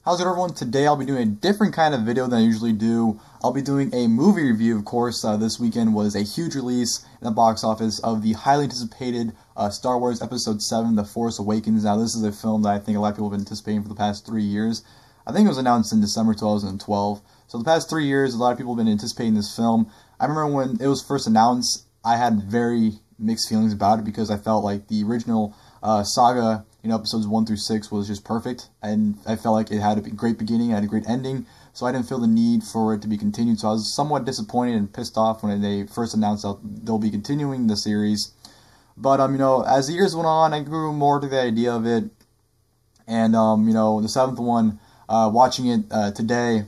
How's it, everyone? Today I'll be doing a different kind of video than I usually do. I'll be doing a movie review, of course. This weekend was a huge release in the box office of the highly anticipated Star Wars Episode VII, The Force Awakens. Now, this is a film that I think a lot of people have been anticipating for the past 3 years. I think it was announced in December 2012. So the past 3 years, a lot of people have been anticipating this film. I remember when it was first announced, I had very mixed feelings about it because I felt like the original saga, episodes 1 through 6 was just perfect, and I felt like it had a great beginning, it had a great ending, so I didn't feel the need for it to be continued. So I was somewhat disappointed and pissed off when they first announced that they'll be continuing the series. But as the years went on, I grew more to the idea of it, and the seventh one, watching it today,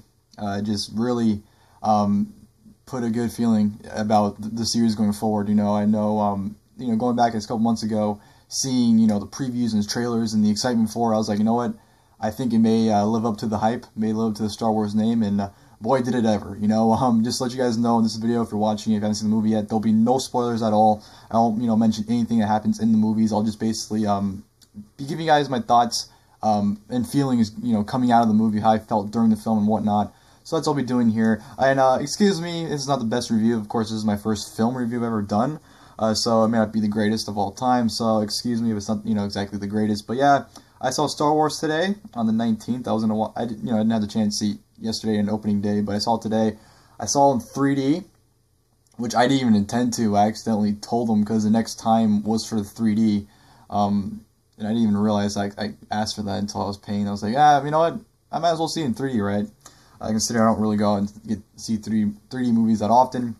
just really put a good feeling about the series going forward. I know going back a couple months ago, seeing, the previews and the trailers and the excitement for it, I was like, you know what, I think it may live up to the hype, may live up to the Star Wars name, and boy, did it ever. Just to let you guys know in this video, if you're watching it, if you haven't seen the movie yet, there'll be no spoilers at all. I won't, mention anything that happens in the movies. I'll just basically be giving you guys my thoughts and feelings, coming out of the movie, how I felt during the film and whatnot. So that's all I'll be doing here. And excuse me, this is not the best review. Of course, this is my first film review I've ever done. So it may not be the greatest of all time, so excuse me if it's not, exactly the greatest. But yeah, I saw Star Wars today on the 19th. I didn't have the chance to see yesterday on opening day, but I saw it today. I saw it in 3D, which I didn't even intend to. I accidentally told them because the next time was for the 3D, and I didn't even realize I asked for that until I was paying. I was like, you know what? I might as well see it in 3D, right? I consider I don't really go and see 3D movies that often.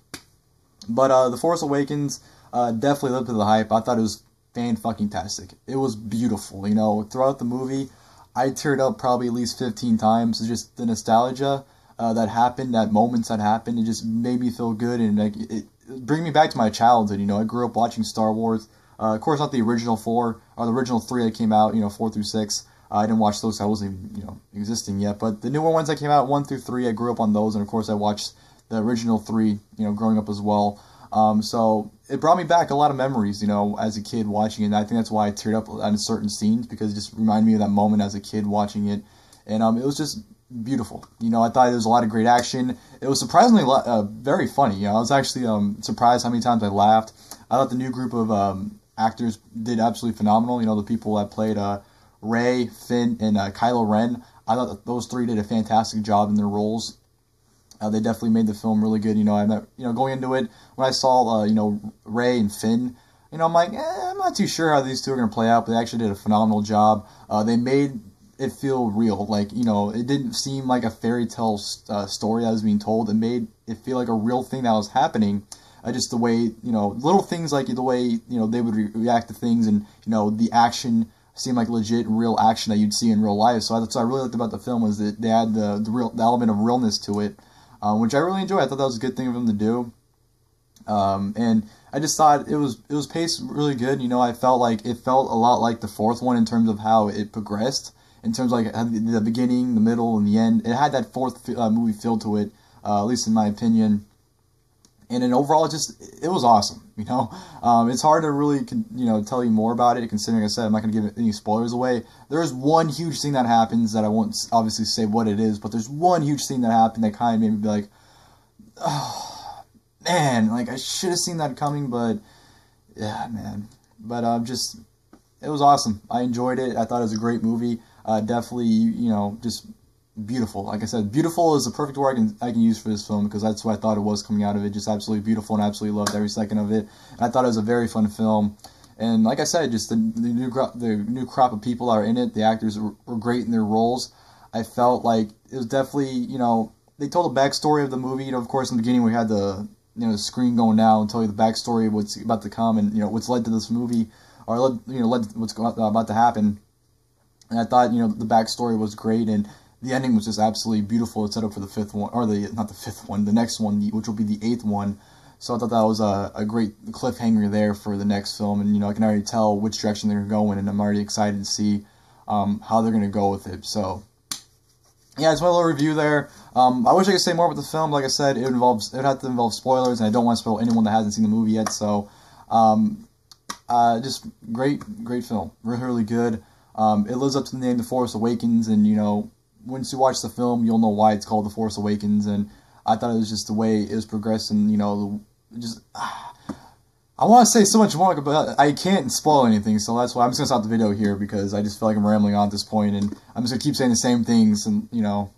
But The Force Awakens definitely lived up to the hype. I thought it was fan-fucking-tastic. It was beautiful, Throughout the movie, I teared up probably at least 15 times. It's just the nostalgia that happened, that moments that happened, it just made me feel good, and it bring me back to my childhood. I grew up watching Star Wars. Of course, not the original 4, or the original 3 that came out, 4 through 6. I didn't watch those, so I wasn't even, existing yet. But the newer ones that came out, 1 through 3, I grew up on those, and of course I watched the original 3, growing up as well. So it brought me back a lot of memories, as a kid watching it. And I think that's why I teared up on certain scenes, because it just reminded me of that moment as a kid watching it. And it was just beautiful. I thought there was a lot of great action. It was surprisingly very funny. I was actually surprised how many times I laughed. I thought the new group of actors did absolutely phenomenal. The people that played Rey, Finn, and Kylo Ren. I thought that those three did a fantastic job in their roles. They definitely made the film really good. Going into it, when I saw, Rey and Finn, I'm like, I'm not too sure how these two are going to play out, but they actually did a phenomenal job. They made it feel real. Like, it didn't seem like a fairy tale story that was being told. It made it feel like a real thing that was happening. Just the way, little things like the way, they would react to things, and, the action seemed like legit real action that you'd see in real life. So that's what I really liked about the film, was that they had the element of realness to it. Which I really enjoyed. I thought that was a good thing of him to do. And I just thought it was paced really good. I felt like it felt a lot like the fourth one in terms of how it progressed. In terms of like the beginning, the middle, and the end. It had that fourth movie feel to it, at least in my opinion. And then overall, it was awesome. It's hard to really tell you more about it, considering, I said, I'm not going to give any spoilers away. There is one huge thing that happens that I won't obviously say what it is, but there's one huge thing that happened that kind of made me be like, oh man, like I should have seen that coming, but yeah, man. But it was awesome. I enjoyed it. I thought it was a great movie. Definitely, just beautiful. Like I said, beautiful is the perfect word I can use for this film, because that's what I thought it was coming out of it. Just absolutely beautiful, and absolutely loved every second of it. And I thought it was a very fun film. And like I said, just the new crop of people that are in it. The actors were great in their roles. I felt like it was definitely, they told the backstory of the movie. Of course, in the beginning we had the the screen going down and tell you the backstory of what's about to come, and what's led to this movie, or led to what's about to happen. And I thought the backstory was great, and the ending was just absolutely beautiful. It's set up for the fifth one, or not the fifth one, the next one, which will be the eighth one. So I thought that was a great cliffhanger there for the next film, and I can already tell which direction they're going, and I'm already excited to see how they're gonna go with it. So yeah, it's my little review there. I wish I could say more about the film. Like I said, it would have to involve spoilers, and I don't want to spoil anyone that hasn't seen the movie yet. So just great film, really, really good. It lives up to the name, The Force Awakens, and once you watch the film, you'll know why it's called The Force Awakens, and I thought it was just the way it was progressing, you know, just... I want to say so much more, but I can't spoil anything, so that's why I'm just going to stop the video here, because I just feel like I'm rambling on at this point, and I'm just going to keep saying the same things, and, you know.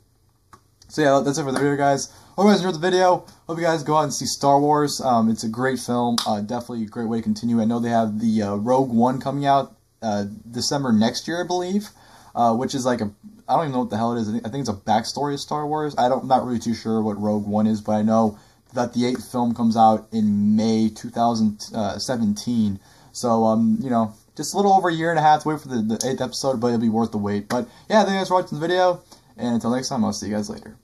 So yeah, that's it for the video, guys. Hope you guys enjoyed the video. Hope you guys go out and see Star Wars. It's a great film. Definitely a great way to continue. I know they have the Rogue One coming out December next year, I believe, which is like I don't even know what the hell it is. I think it's a backstory of Star Wars. I'm not really too sure what Rogue One is, but I know that the 8th film comes out in May 2017. So, you know, just a little over a year and a half to wait for the 8th episode, but it'll be worth the wait. But, yeah, thank you guys for watching the video, and until next time, I'll see you guys later.